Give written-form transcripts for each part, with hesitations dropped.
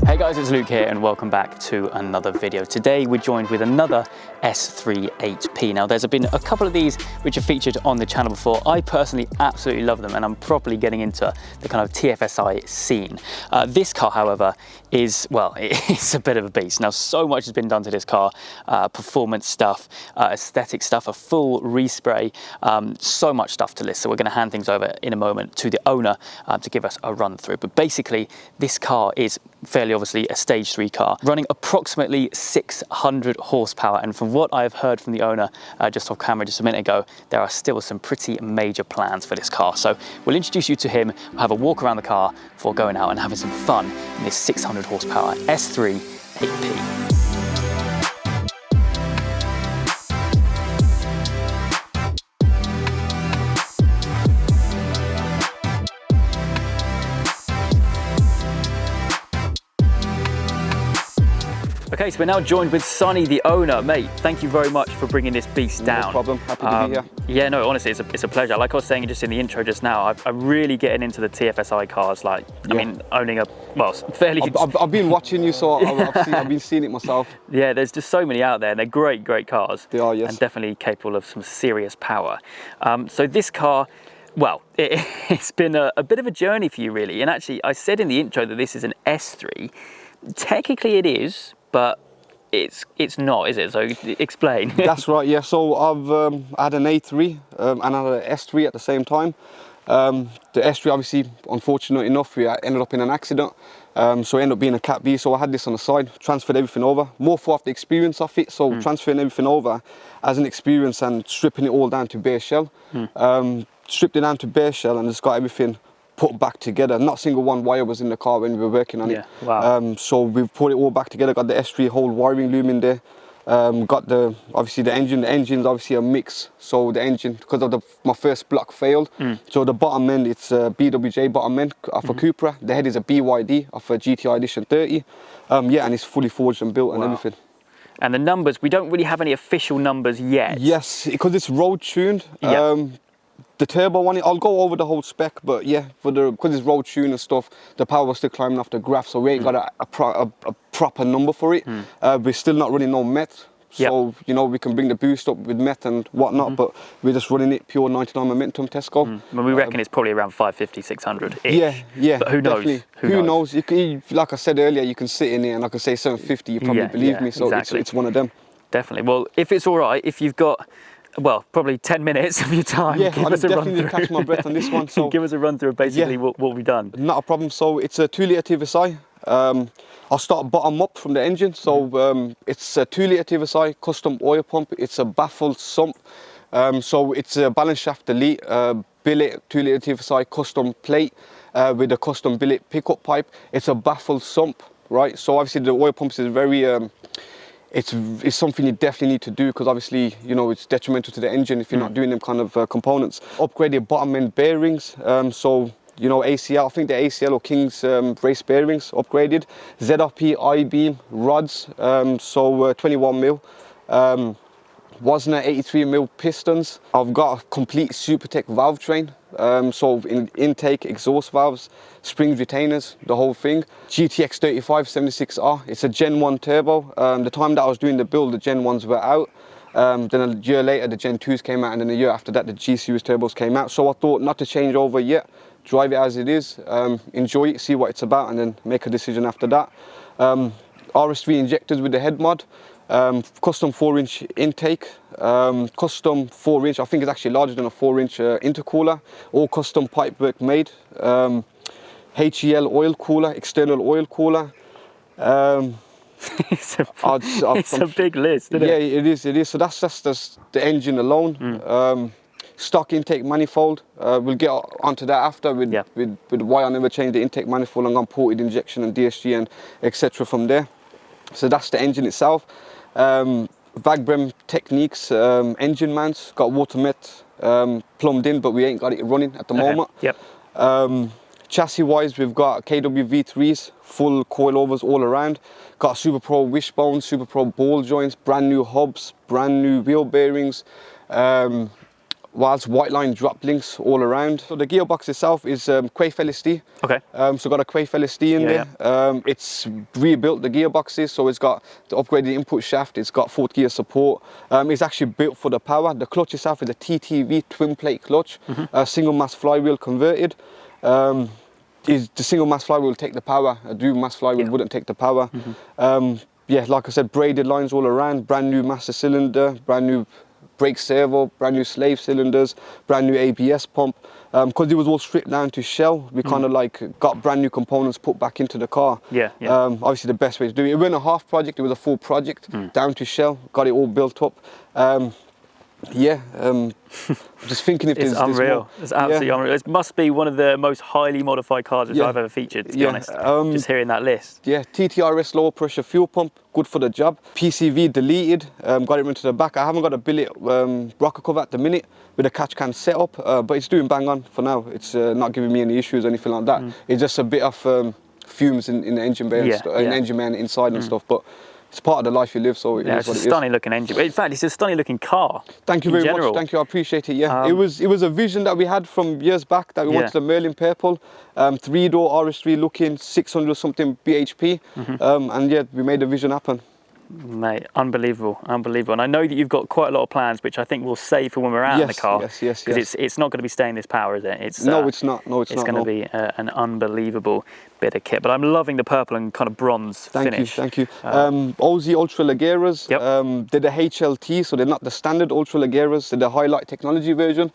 Hey guys, it's Luke here and welcome back to another video. Today we're joined with another S3 HP. Now there's been a couple of these which are featured on the channel before. I personally absolutely love them and I'm properly getting into the kind of TFSI scene. This car, however, is, well, it's a bit of a beast. Now so much has been done to this car, performance stuff, aesthetic stuff, a full respray, so much stuff to list. So we're going to hand things over in a moment to the owner to give us a run through. But basically this car is fairly obviously a stage 3 car running approximately 600 horsepower, and from what I've heard from the owner just off camera just a minute ago, there are still some pretty major plans for this car. So we'll introduce you to him, we'll have a walk around the car before going out and having some fun in this 600 horsepower S3 8P. Okay, so we're now joined with Sonny, the owner. Mate, thank you very much for bringing this beast down. No problem, happy to be here. Yeah, no, honestly, it's a pleasure. Like I was saying just in the intro just now, I'm really getting into the TFSI cars. Like, yeah. I mean, owning a, well, fairly... I've been watching you, so I've been seeing it myself. Yeah, there's just so many out there, and they're great, great cars. They are, yes. And definitely capable of some serious power. So this car, well, it's been a bit of a journey for you, really. And actually, I said in the intro that this is an S3. Technically it is, but it's not, is it? So explain. That's right, yeah. So I've had an A3 and I had an S3 at the same time. The S3, obviously, unfortunately enough, we ended up in an accident. So it ended up being a Cat B. So I had this on the side, transferred everything over, more for the experience of it. So transferring everything over as an experience and stripping it all down to bare shell. Stripped it down to bare shell and just got everything put back together. Not a single one wire was in the car when we were working on it. Wow. So we've put it all back together, got the S3 whole wiring loom in there. Got obviously the engine's obviously a mix. So the engine, because of my first block failed. So the bottom end, it's a BWJ bottom end of a Cupra. The head is a BYD of a GTI Edition 30. Yeah, and it's fully forged and built and everything. And the numbers, we don't really have any official numbers yet. Yes, because it's road tuned. Yeah. The turbo one, I'll go over the whole spec, but yeah, because it's road tuned and stuff, the power was still climbing off the graph, so we ain't got a proper number for it. We're still not running no met, so you know, we can bring the boost up with met and whatnot, but we're just running it pure 99 momentum Tesco. Well, we reckon it's probably around 550, 600 -ish. Yeah, but who knows? Who knows? Like I said earlier, you can sit in here and I can say 750, you probably believe me, so exactly. it's one of them. Definitely. Well, if it's all right, if you've got, well, probably 10 minutes of your time, give us a run through. Catch my breath on this one. So give us a run through of basically what we've done. Not a problem. So it's a 2-litre TFSI. I'll start bottom up from the engine. So it's a 2-litre TFSI custom oil pump. It's a baffled sump. So it's a balance shaft delete billet 2-litre TFSI custom plate with a custom billet pickup pipe. It's a baffled sump, right? So obviously the oil pumps is very it's something you definitely need to do, because obviously, you know, it's detrimental to the engine if you're not doing them kind of components. Upgraded bottom end bearings, so you know, ACL, I think the ACL or King's race bearings upgraded. ZRP I-beam rods, so 21 mil. Wasner 83 mil pistons. I've got a complete Supertech valve train. So intake, exhaust valves, springs, retainers, the whole thing. GTX 3576R, it's a Gen 1 turbo. The time that I was doing the build, the Gen 1s were out. Then a year later, the Gen 2s came out, and then a year after that, the G Series turbos came out. So I thought not to change over yet, drive it as it is, enjoy it, see what it's about, and then make a decision after that. RS3 injectors with the head mod. Custom 4-inch intake, custom 4-inch, I think it's actually larger than a 4-inch intercooler, all custom pipework made, HEL oil cooler, external oil cooler, it's a big list, isn't it? Yeah, it is. So that's just the engine alone. Stock intake manifold. We'll get onto that after with why I never changed the intake manifold and got ported injection and DSG and etc. from there. So that's the engine itself. Vagbrem Techniques engine mounts, got water met plumbed in, but we ain't got it running at the moment. Yep. Chassis wise, we've got KW V3s, full coilovers all around. Got Super Pro wishbones, Super Pro ball joints, brand new hubs, brand new wheel bearings, whilst white line drop links all around. So the gearbox itself is Quaife LSD. Okay. So got a Quaife LSD in there. It's rebuilt the gearboxes, so it's got the upgraded input shaft, it's got 4th gear support. It's actually built for the power. The clutch itself is a TTV twin plate clutch, single mass flywheel converted. The single mass flywheel will take the power, a dual mass flywheel wouldn't take the power. Yeah, like I said, braided lines all around, brand new master cylinder, brand new brake servo, brand new slave cylinders, brand new ABS pump. Because it was all stripped down to shell, we kind of like got brand new components put back into the car. Obviously the best way to do it. It wasn't a half project, it was a full project, down to shell, got it all built up. I'm just thinking if it's unreal. It's absolutely unreal. It must be one of the most highly modified cars which I've ever featured, to be honest. Just hearing that list. Yeah, TTRS lower pressure fuel pump, good for the job. PCV deleted, got it into the back. I haven't got a billet rocker cover at the minute with a catch can setup, but it's doing bang on for now. It's not giving me any issues or anything like that. It's just a bit of fumes in the engine bay, and engine man inside and stuff. But it's part of the life you live, so it is what it is. It's a stunning looking engine. In fact, it's a stunning looking car. Thank you very much. Thank you. I appreciate it. Yeah, it was a vision that we had from years back that we wanted a Merlin purple, 3-door RS3 looking, 600 something BHP, and yeah, we made the vision happen. Mate, unbelievable, unbelievable. And I know that you've got quite a lot of plans, which I think we'll save for when we're out in the car. Yes. Because it's not going to be staying this power, is it? No, it's not. No, it's not. It's going to be an unbelievable bit of kit. But I'm loving the purple and kind of bronze finish. Thank you. Aussie Ultra Lageras. They're the HLT, so they're not the standard Ultra Lageras. They're the Highlight Technology version.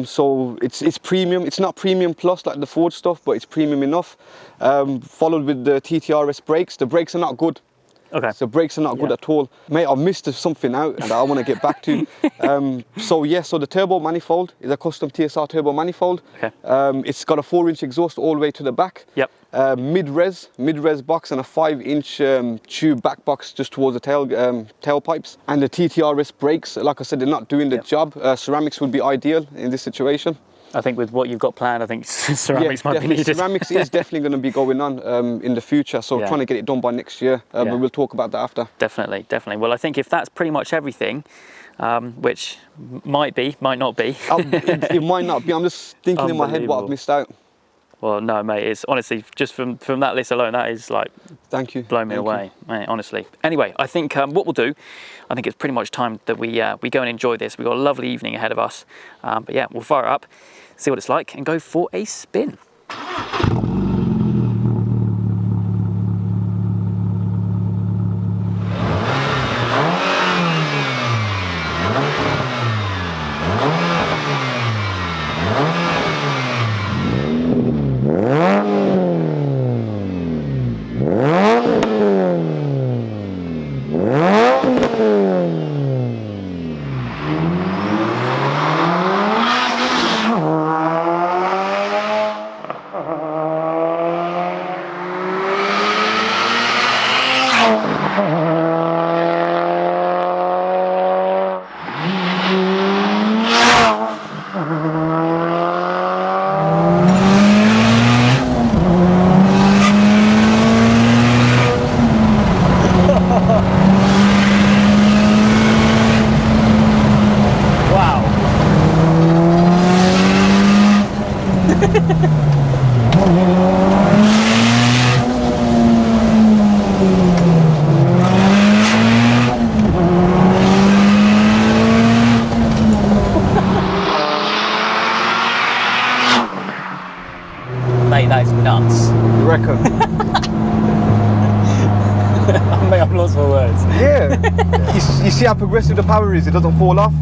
So it's premium. It's not premium plus like the Ford stuff, but it's premium enough. Followed with the TTRS brakes. The brakes are not good. Okay. So brakes are not good at all. Mate, I've missed something out that I want to get back to. So the turbo manifold is a custom TSR turbo manifold. Okay. It's got a 4-inch exhaust all the way to the back. Yep. Mid-res box and a 5-inch tube back box just towards the tailpipes. And the TTRS brakes, like I said, they're not doing the job. Ceramics would be ideal in this situation. I think with what you've got planned, I think ceramics might be needed. Ceramics is definitely going to be going on in the future, so trying to get it done by next year, but we'll talk about that after. Definitely. Well, I think if that's pretty much everything, which might not be. It might not be, I'm just thinking in my head what I've missed out. Well, no, mate, it's honestly, just from that list alone, that is like, thank you, blown me away, mate, honestly. Anyway, I think what we'll do, I think it's pretty much time that we go and enjoy this. We've got a lovely evening ahead of us, but yeah, we'll fire up, see what it's like, and go for a spin. Mate, that is nuts. You reckon? Mate, I'm lost for words. Yeah. You see how progressive the power is, it doesn't fall off.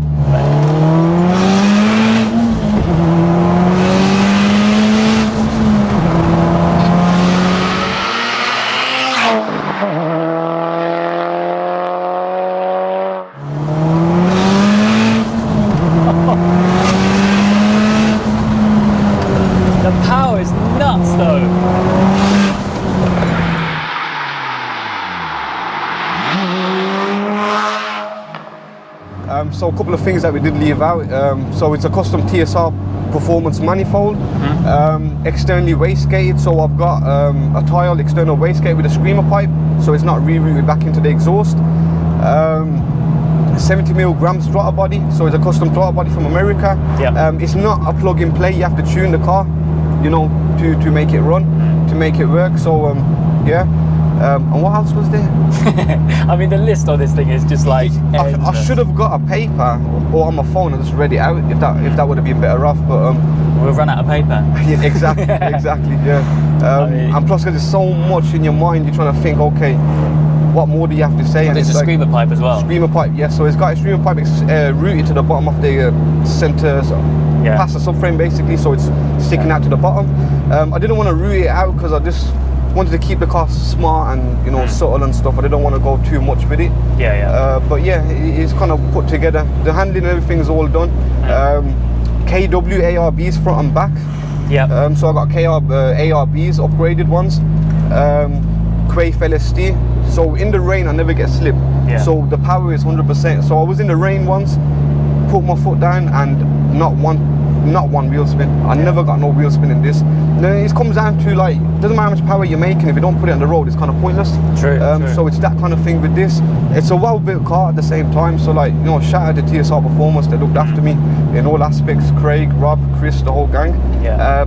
So a couple of things that we did leave out. So it's a custom TSR performance manifold, externally wastegated. So I've got a tile external wastegate with a screamer pipe, so it's not rerouted back into the exhaust. 70mm gram throttle body, so it's a custom throttle body from America. It's not a plug and play, you have to tune the car, you know, to make it run, to make it work. So yeah. And what else was there? I mean, the list on this thing is just like I should have got a paper or on my phone and just read it out if that would have been better off, but we'll run out of paper. Yeah, exactly. Yeah. I mean, and plus, because there's so much in your mind, you're trying to think, okay, what more do you have to say? And it's a screamer pipe as well. Screamer pipe, yes. So it's got a screamer pipe routed to the bottom of the center, past the subframe basically, so it's sticking out to the bottom. I didn't want to root it out because I just wanted to keep the car smart and, you know, subtle and stuff. I didn't want to go too much with it. But yeah, it's kind of put together. The handling and everything is all done. KW ARBs front and back. So I got ARBs, upgraded ones. Quaif LSD. So in the rain I never get slip. So the power is 100%. So I was in the rain once, put my foot down and not one wheel spin. I never got no wheel spin in this. Then it comes down to, like, doesn't matter how much power you're making, if you don't put it on the road, it's kind of pointless. True. So it's that kind of thing with this. It's a well-built car at the same time. So, like, you know, shout out to TSR Performance, they looked after me in all aspects. Craig, Rob, Chris, the whole gang.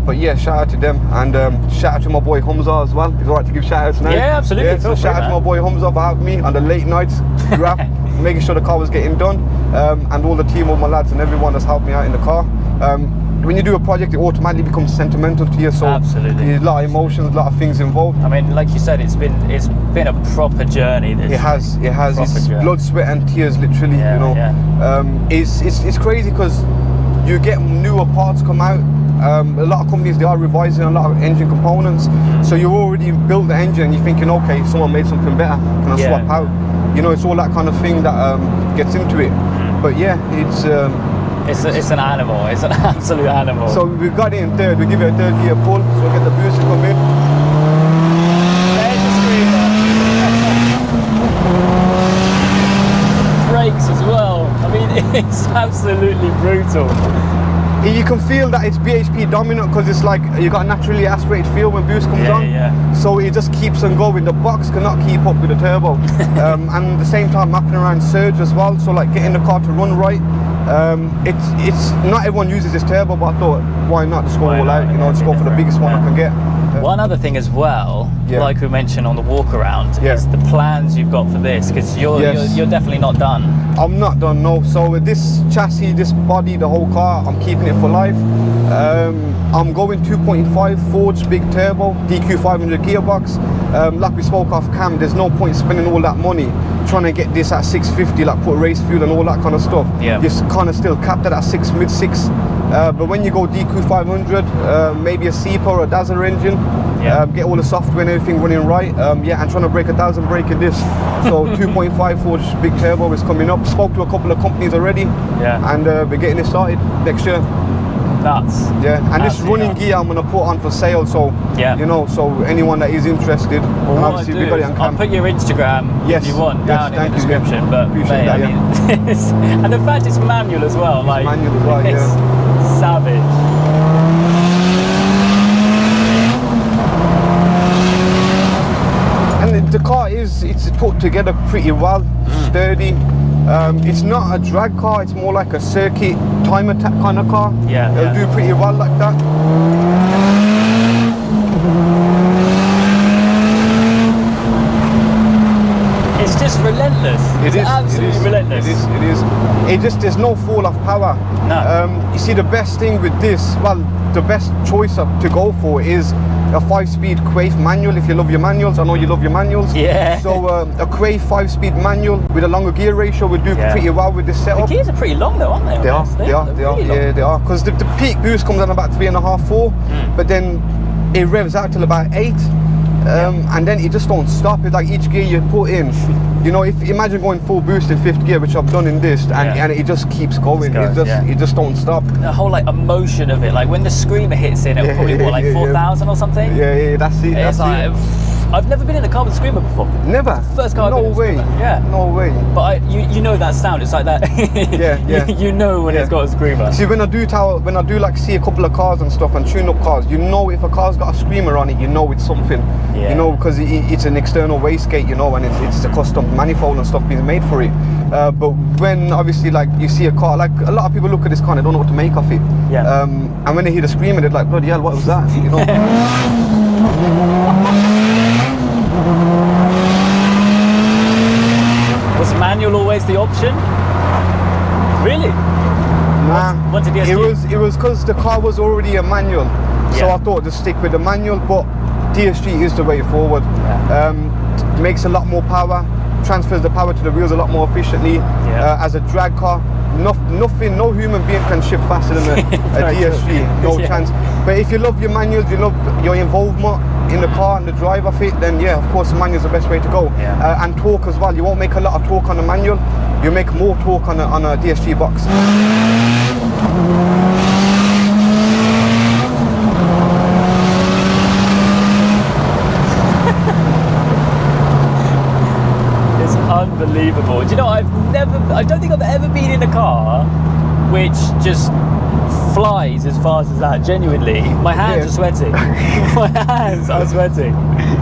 But yeah, shout out to them, and shout out to my boy Hamza as well. It's alright to give shout outs now. Yeah, absolutely. Yeah, so shout out to my boy Hamza for helping me on the late nights grab, making sure the car was getting done, and all the team of my lads and everyone that's helped me out in the car. When you do a project, it automatically becomes sentimental to you. So absolutely, there's a lot of emotions, a lot of things involved. I mean, like you said, it's been a proper journey. It has. It's blood, sweat, and tears, literally. You know, it's crazy because you get newer parts come out. A lot of companies, they are revising a lot of engine components. So you already built the engine, and you're thinking, okay, someone made something better. Can I swap out? You know, it's all that kind of thing that gets into it. But yeah, it's an animal. It's an absolute animal. So we got it in third. We give it a third gear pull, so we get the boost to come in. There's the screamer. Brakes as well. I mean, it's absolutely brutal. You can feel that it's BHP dominant because it's like you got a naturally aspirated feel when boost comes on. So it just keeps on going. The box cannot keep up with the turbo. And at the same time mapping around surge as well. So like getting the car to run right. It's not everyone uses this turbo, but I thought, why not just go all out? You know, just go for the biggest one I can get. One other thing as well, like we mentioned on the walk around, is the plans you've got for this, because you're definitely not done. I'm not done, no. So with this chassis, this body, the whole car, I'm keeping it for life. I'm going 2.5 forged big turbo, DQ 500 gearbox. Like we spoke off cam, there's no point spending all that money trying to get this at 650, like put race fuel and all that kind of stuff. Just kind of still capped it at mid 6. But when you go DQ 500, maybe a SEPA or a Dazzler engine, get all the software and everything running right, and trying to break 1,000 brake in this. So 2.5 forged big turbo is coming up. Spoke to a couple of companies already, and we're getting it started next year. Nuts. And this running gear I'm going to put on for sale, so you know, so anyone that is interested, well, and obviously we got it on cam. I'll put your Instagram if you want down in the description. But mate, I mean, and the fact it's manual as well, like manual as well, it's savage. And the car it's put together pretty well, sturdy. It's not a drag car, it's more like a circuit time attack kind of car. It'll do pretty well like that. It's just relentless. It's absolutely relentless. It is. It just, there's no fall off power. No. You see, the best thing with this, well, the best choice to go for is a 5-speed Quaif manual. If you love your manuals, I know you love your manuals. So a Quaif 5-speed manual with a longer gear ratio would do pretty well with this setup. The gears are pretty long though, aren't they? They are. They are. Because the peak boost comes on about 3.5, 4, but then it revs out till about 8. And then it just don't stop. It's like each gear you put in, you know, if imagine going full boost in 5th gear, which I've done in this, and it just keeps going. It just don't stop. The whole like emotion of it, like when the screamer hits in, it'll probably what, like 4,000 or something. That's it. It's like I've never been in a car with a screamer before. Never? First car I've No been in a way. screamer. Yeah. No way. But you know that sound. It's like that. Yeah. You know when it's got a screamer. See, when I do like see a couple of cars and stuff and tune up cars, you know if a car's got a screamer on it, you know it's something. Yeah. You know, because it's an external wastegate, you know, and it's a custom manifold and stuff being made for it. But when obviously like you see a car, like a lot of people look at this car and they don't know what to make of it. Yeah. And when they hear the screaming, they're like, bloody hell, what was that? You know. Was manual always the option? Really? Nah, What's a DSG? it was because the car was already a manual, so Yeah. I thought to stick with the manual. But DSG is the way forward. Yeah. Makes a lot more power, transfers the power to the wheels a lot more efficiently. Yeah. As a drag car, nothing, no human being can shift faster than a DSG. No Yeah. chance. But if you love your manuals, you love your involvement in the car and the drive of it, then yeah, of course the manual is the best way to go. Yeah. And torque as well. You won't make a lot of torque on the manual. You make more torque on a DSG box. It's unbelievable. Do you know, I don't think I've ever been in a car which just flies as fast as that. Genuinely, my hands are sweating. My hands are sweating.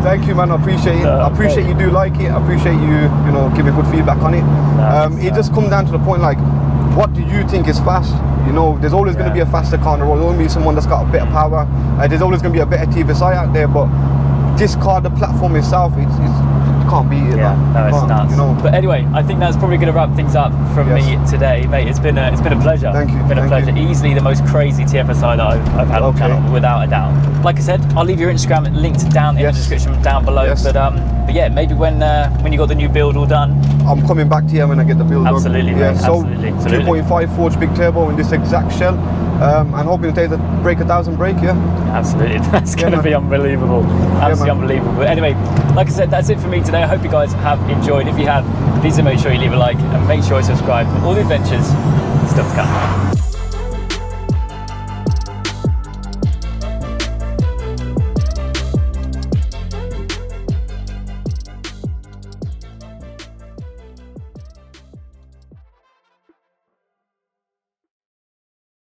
Thank you, man. I appreciate it. I appreciate you do like it. I appreciate you giving good feedback on it. It just comes down to the point, like, what do you think is fast? You know, there's always going to be a faster car on the road. There's always going to be someone that's got a bit of power. There's always going to be a better TFSI out there. But this car, the platform itself, it can't beat it. Yeah, no, it's nuts. You know. But anyway, I think that's probably going to wrap things up from me today, mate. It's been a pleasure. Thank you. It's been a pleasure. Easily the most crazy TFSI that I've had on the channel, without a doubt. Like I said, I'll leave your Instagram linked down in the description down below. Yes. But yeah, maybe when you got the new build all done, I'm coming back to you when I get the build done. Absolutely, Yeah, mate. so Absolutely. 2.5 forged big turbo in this exact shell. And hoping to break 1,000 brake, yeah. absolutely, that's going to be unbelievable. Absolutely unbelievable. But anyway, like I said, that's it for me today. I hope you guys have enjoyed. If you have, please do make sure you leave a like and make sure you subscribe for all the adventures still to come.